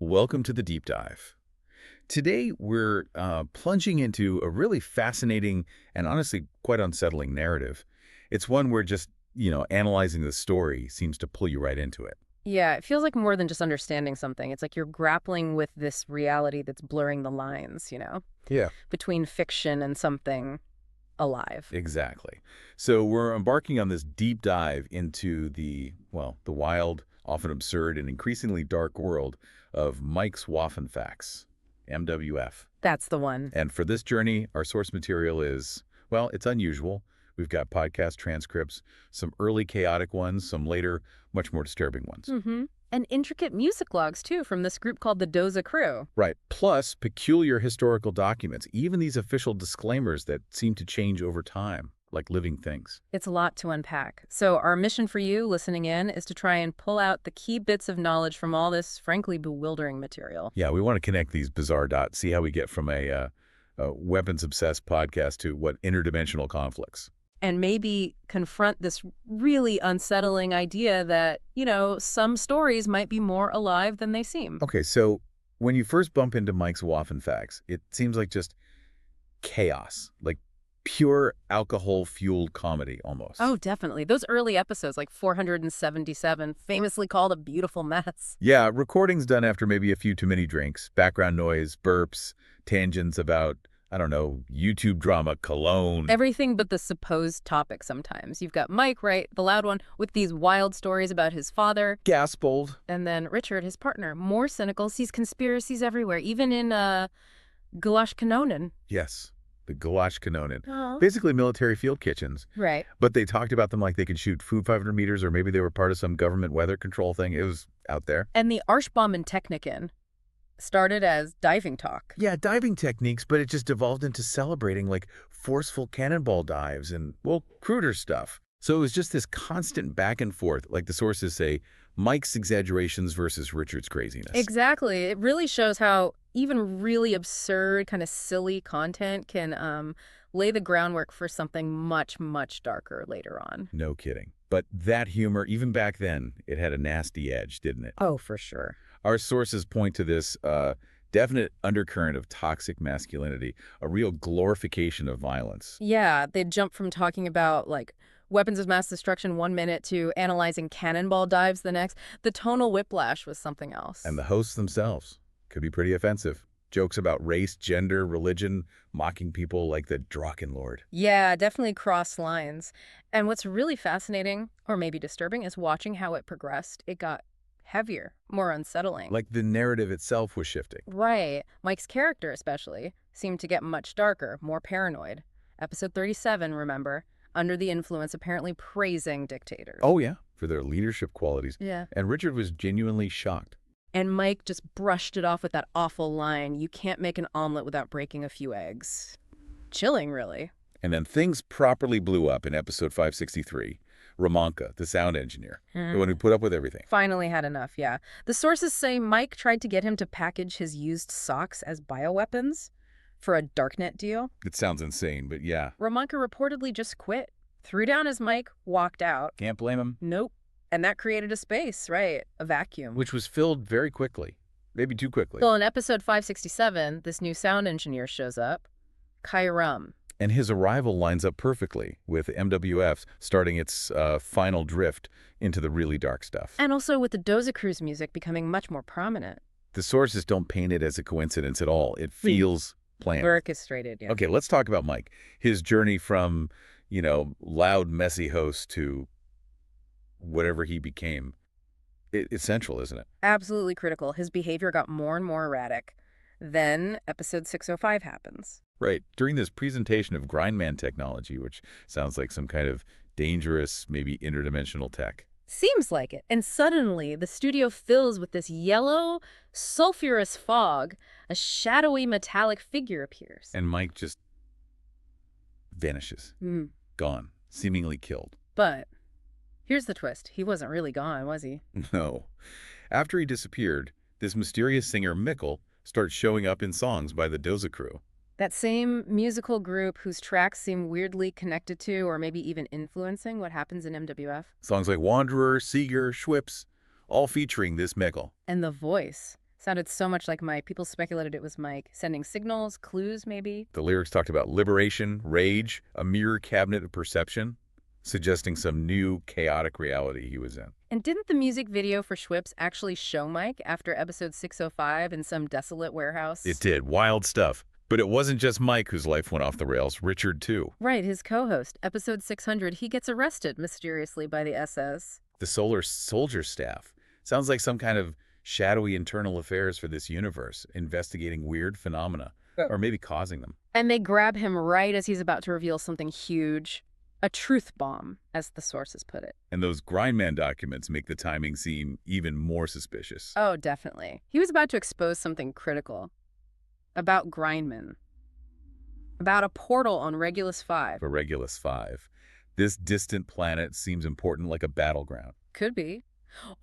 Welcome to the deep dive. Today, we're plunging into a really fascinating and honestly quite unsettling narrative. It's one where just, analyzing the story seems to pull you right into it. Yeah, it feels like more than just understanding something. It's like you're grappling with this reality that's blurring the lines, Yeah. between fiction and something alive. Exactly. So we're embarking on this deep dive into the wild, often absurd, and increasingly dark world of Mike's Waffenfacts, MWF. That's the one. And for this journey, our source material is, well, it's unusual. We've got podcast transcripts, some early chaotic ones, some later, much more disturbing ones. Mm-hmm. And intricate music logs, too, from this group called the Doza Crew. Right. Plus, peculiar historical documents, even these official disclaimers that seem to change over time, like living things. It's a lot to unpack. So our mission for you listening in is to try and pull out the key bits of knowledge from all this, frankly, bewildering material. Yeah, we want to connect these bizarre dots, see how we get from a weapons-obsessed podcast to what interdimensional conflicts. And maybe confront this really unsettling idea that, some stories might be more alive than they seem. Okay, so when you first bump into Mike's Waffenfacts, it seems like just chaos, like pure alcohol-fueled comedy almost. Oh, definitely. Those early episodes, like 477, famously called A Beautiful Mess. Yeah, recordings done after maybe a few too many drinks, background noise, burps, tangents about, I don't know, YouTube drama, cologne. Everything but the supposed topic sometimes. You've got Mike, right, the loud one, with these wild stories about his father. Gaspold. And then Richard, his partner, more cynical, sees conspiracies everywhere, even in Gulash Kanonen. Yes, the Gulash Kanonen. Oh. Basically military field kitchens. Right. But they talked about them like they could shoot food 500 meters, or maybe they were part of some government weather control thing. It was out there. And the Arschbomben Techniken started as diving talk. Yeah, diving techniques, but it just evolved into celebrating like forceful cannonball dives and, well, cruder stuff. So it was just this constant back and forth, like the sources say, Mike's exaggerations versus Richard's craziness. Exactly. It really shows how even really absurd, kind of silly content can lay the groundwork for something much, much darker later on. No kidding. But that humor, even back then, it had a nasty edge, didn't it? Oh, for sure. Our sources point to this definite undercurrent of toxic masculinity, a real glorification of violence. Yeah, they jump from talking about, like, weapons of mass destruction 1 minute to analyzing cannonball dives the next. The tonal whiplash was something else. And the hosts themselves could be pretty offensive. Jokes about race, gender, religion, mocking people like the Drachenlord. Yeah, definitely crossed lines. And what's really fascinating, or maybe disturbing, is watching how it progressed. It got heavier, more unsettling. Like the narrative itself was shifting. Right. Mike's character, especially, seemed to get much darker, more paranoid. Episode 37, remember? Under the influence, apparently praising dictators. Oh, yeah, for their leadership qualities. Yeah. And Richard was genuinely shocked. And Mike just brushed it off with that awful line, "You can't make an omelet without breaking a few eggs." Chilling, really. And then things properly blew up in episode 563. Ramonka, the sound engineer, the one who put up with everything. Finally had enough, yeah. The sources say Mike tried to get him to package his used socks as bioweapons for a darknet deal. It sounds insane, but yeah. Ramonka reportedly just quit, threw down his mic, walked out. Can't blame him. Nope. And that created a space, right? A vacuum. Which was filled very quickly. Maybe too quickly. So in episode 567, this new sound engineer shows up, Kai Rum. And his arrival lines up perfectly with MWF starting its final drift into the really dark stuff. And also with the Doza Crew's music becoming much more prominent. The sources don't paint it as a coincidence at all. It feels planned. Orchestrated, yeah. Okay, let's talk about Mike. His journey from, loud, messy host to whatever he became. It's central, isn't it? Absolutely critical. His behavior got more and more erratic. Then episode 605 happens. Right. During this presentation of Grindman technology, which sounds like some kind of dangerous, maybe interdimensional tech. Seems like it. And suddenly, the studio fills with this yellow, sulfurous fog. A shadowy, metallic figure appears. And Mike just vanishes. Gone. Seemingly killed. But here's the twist. He wasn't really gone, was he? No. After he disappeared, this mysterious singer, Mikkel, starts showing up in songs by the Doza Crew. That same musical group whose tracks seem weirdly connected to or maybe even influencing what happens in MWF. Songs like Wanderer, Seeger, Schwips, all featuring this Mikkel. And the voice. Sounded so much like Mike. People speculated it was Mike, sending signals, clues maybe. The lyrics talked about liberation, rage, a mirror cabinet of perception, suggesting some new chaotic reality he was in. And didn't the music video for Schwips actually show Mike after episode 605 in some desolate warehouse? It did. Wild stuff. But it wasn't just Mike whose life went off the rails. Richard, too. Right, his co-host. Episode 600, he gets arrested mysteriously by the SS. The Solar Soldier staff. Sounds like some kind of shadowy internal affairs for this universe, investigating weird phenomena, or maybe causing them. And they grab him right as he's about to reveal something huge. A truth bomb, as the sources put it. And those Grindman documents make the timing seem even more suspicious. Oh, definitely. He was about to expose something critical. About Grindman. About a portal on Regulus 5. For Regulus 5. This distant planet seems important, like a battleground. Could be.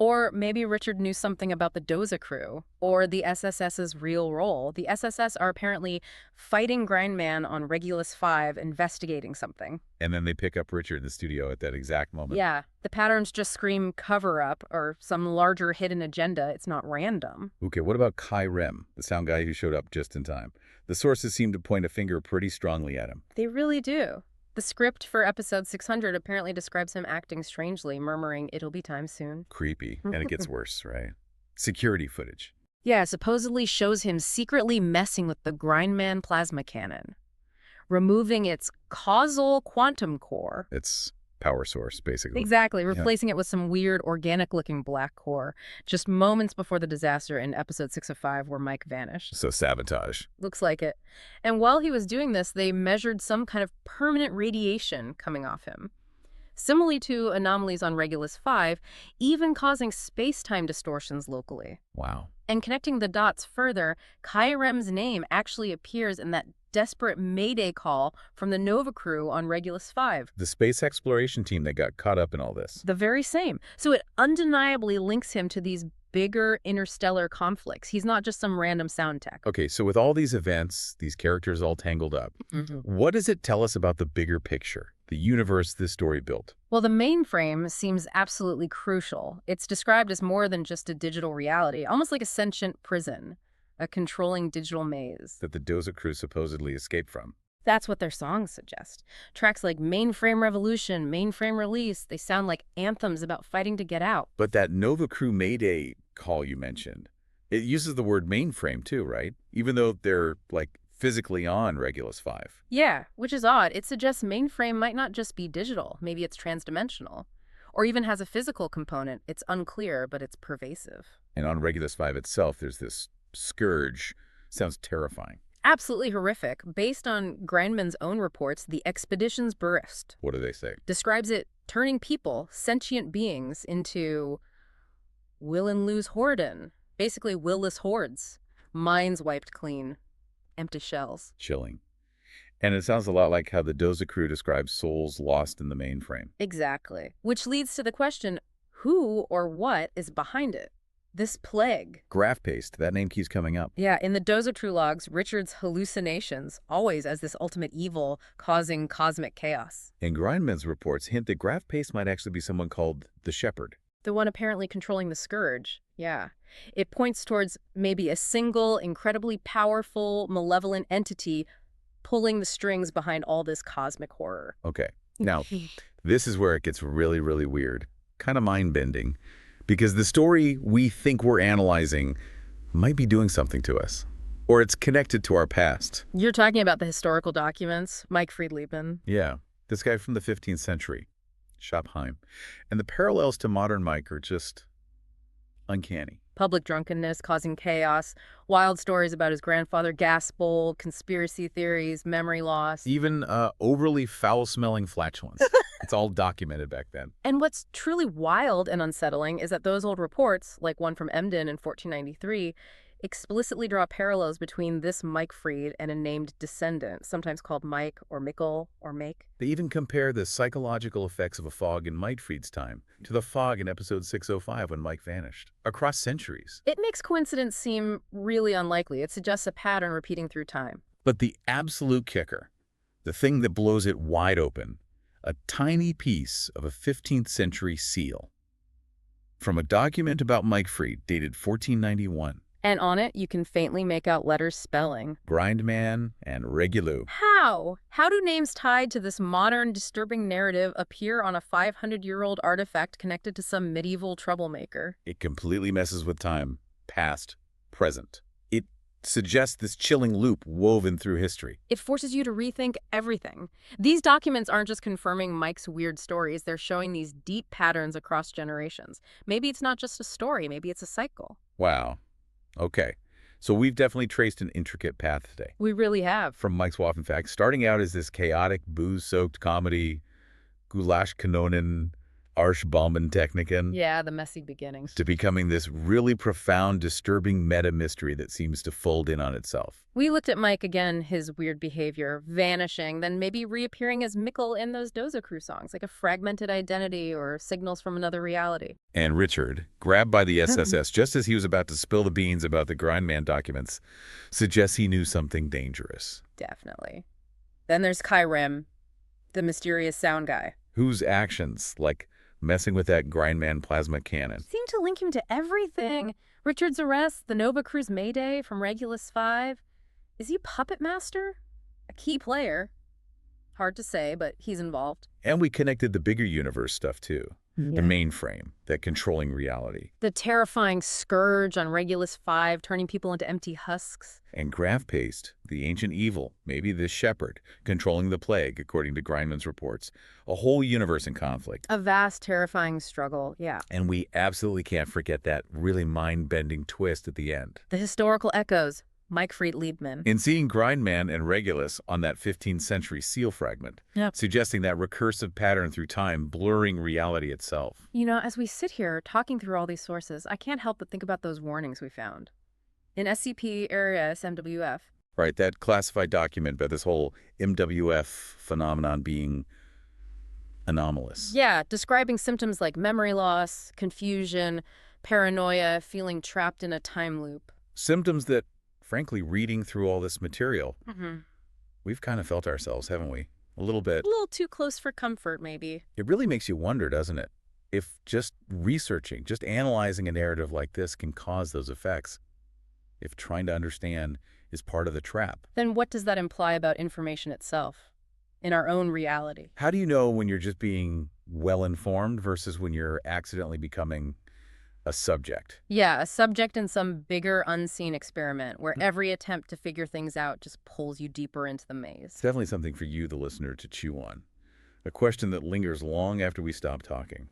Or maybe Richard knew something about the Doza crew, or the SSS's real role. The SSS are apparently fighting Grindman on Regulus 5, investigating something. And then they pick up Richard in the studio at that exact moment. Yeah, the patterns just scream cover-up or some larger hidden agenda. It's not random. Okay, what about Kai Rem, the sound guy who showed up just in time? The sources seem to point a finger pretty strongly at him. They really do. The script for episode 600 apparently describes him acting strangely, murmuring, "It'll be time soon." Creepy, and it gets worse, right? Security footage. Yeah, supposedly shows him secretly messing with the Grindman plasma cannon, removing its causal quantum core. It's power source, basically. Exactly, Yeah. replacing it with some weird organic-looking black core, just moments before the disaster in episode 605 where Mike vanished. So sabotage. Looks like it. And while he was doing this, they measured some kind of permanent radiation coming off him. Similarly to anomalies on Regulus 5, even causing space-time distortions locally. Wow. And connecting the dots further, Kai Rem's name actually appears in that desperate Mayday call from the Nova crew on Regulus 5. The space exploration team that got caught up in all this. The very same. So it undeniably links him to these bigger interstellar conflicts. He's not just some random sound tech. Okay, so with all these events, these characters all tangled up, what does it tell us about the bigger picture, the universe this story built? Well, the mainframe seems absolutely crucial. It's described as more than just a digital reality, almost like a sentient prison, a controlling digital maze. That the Doza crew supposedly escaped from. That's what their songs suggest. Tracks like Mainframe Revolution, Mainframe Release, they sound like anthems about fighting to get out. But that Nova Crew Mayday call you mentioned, it uses the word mainframe too, right? Even though they're, like, physically on Regulus 5. Yeah, which is odd. It suggests mainframe might not just be digital. Maybe it's transdimensional. Or even has a physical component. It's unclear, but it's pervasive. And on Regulus 5 itself, there's this scourge. Sounds terrifying. Absolutely horrific. Based on Grindman's own reports, the Expedition's Burst What do they say? describes it turning people, sentient beings, into will and lose horden. Basically, willless hordes. Minds wiped clean. Empty shells. Chilling. And it sounds a lot like how the Doza crew describes souls lost in the mainframe. Exactly. Which leads to the question, who or what is behind it? This plague. Graph paste, that name keeps coming up. Yeah, in the Doza True logs, Richard's hallucinations, always as this ultimate evil causing cosmic chaos. And Grindman's reports hint that Graph paste might actually be someone called the Shepherd. The one apparently controlling the Scourge. Yeah. It points towards maybe a single, incredibly powerful, malevolent entity pulling the strings behind all this cosmic horror. Okay, now, this is where it gets really, really weird. Kind of mind-bending. Because the story we think we're analyzing might be doing something to us. Or it's connected to our past. You're talking about the historical documents, Mike Friedlieben. Yeah, this guy from the 15th century, Schopheim. And the parallels to modern Mike are just uncanny. Public drunkenness causing chaos, wild stories about his grandfather Gaspol, conspiracy theories, memory loss. Even overly foul-smelling flatulence. It's all documented back then. And what's truly wild and unsettling is that those old reports, like one from Emden in 1493, explicitly draw parallels between this Mike Fried and a named descendant, sometimes called Mike or Mikkel or Make. They even compare the psychological effects of a fog in Mike Fried's time to the fog in episode 605 when Mike vanished, across centuries. It makes coincidence seem really unlikely. It suggests a pattern repeating through time. But the absolute kicker, the thing that blows it wide open, a tiny piece of a 15th century seal. From a document about Mike Fried dated 1491, And on it, you can faintly make out letters spelling. Grindman and Regulu. How? How do names tied to this modern, disturbing narrative appear on a 500-year-old artifact connected to some medieval troublemaker? It completely messes with time, past, present. It suggests this chilling loop woven through history. It forces you to rethink everything. These documents aren't just confirming Mike's weird stories, they're showing these deep patterns across generations. Maybe it's not just a story, maybe it's a cycle. Wow. Okay. So we've definitely traced an intricate path today. We really have. From Mike's Waffenfakt, starting out as this chaotic, booze-soaked comedy, Gulasch Kanonen, Arschbomben-Techniken, Yeah, the messy beginnings. to becoming this really profound, disturbing meta-mystery that seems to fold in on itself. We looked at Mike again, his weird behavior, vanishing, then maybe reappearing as Mikkel in those Doza Crew songs, like a fragmented identity or signals from another reality. And Richard, grabbed by the SSS just as he was about to spill the beans about the Grindman documents, suggests he knew something dangerous. Definitely. Then there's Kyrem, the mysterious sound guy. Whose actions, like messing with that Grindman plasma cannon, Seem to link him to everything. Richard's arrest, the Nova Cruz Mayday from Regulus 5. Is he puppet master? A key player? Hard to say, but he's involved. and we connected the bigger universe stuff too. The mainframe, that controlling reality. The terrifying scourge on Regulus 5, turning people into empty husks. And Graph Paste, the ancient evil, maybe this shepherd, controlling the plague, according to Grindman's reports. A whole universe in conflict. A vast, terrifying struggle, yeah. And we absolutely can't forget that really mind-bending twist at the end. The historical echoes. Mike Fried Liebman. In seeing Grindman and Regulus on that 15th century seal fragment, Yep. suggesting that recursive pattern through time, blurring reality itself. You know, as we sit here talking through all these sources, I can't help but think about those warnings we found. In SCP-Area SMWF. Right, that classified document about this whole MWF phenomenon being anomalous. Yeah, describing symptoms like memory loss, confusion, paranoia, feeling trapped in a time loop. Symptoms that, frankly, reading through all this material, Mm-hmm. we've kind of felt ourselves, haven't we? A little bit. A little too close for comfort, maybe. It really makes you wonder, doesn't it? If just researching, just analyzing a narrative like this can cause those effects. If trying to understand is part of the trap. Then what does that imply about information itself, in our own reality? How do you know when you're just being well-informed versus when you're accidentally becoming a subject? Yeah, a subject in some bigger unseen experiment where every attempt to figure things out just pulls you deeper into the maze. It's definitely something for you, the listener, to chew on. A question that lingers long after we stop talking.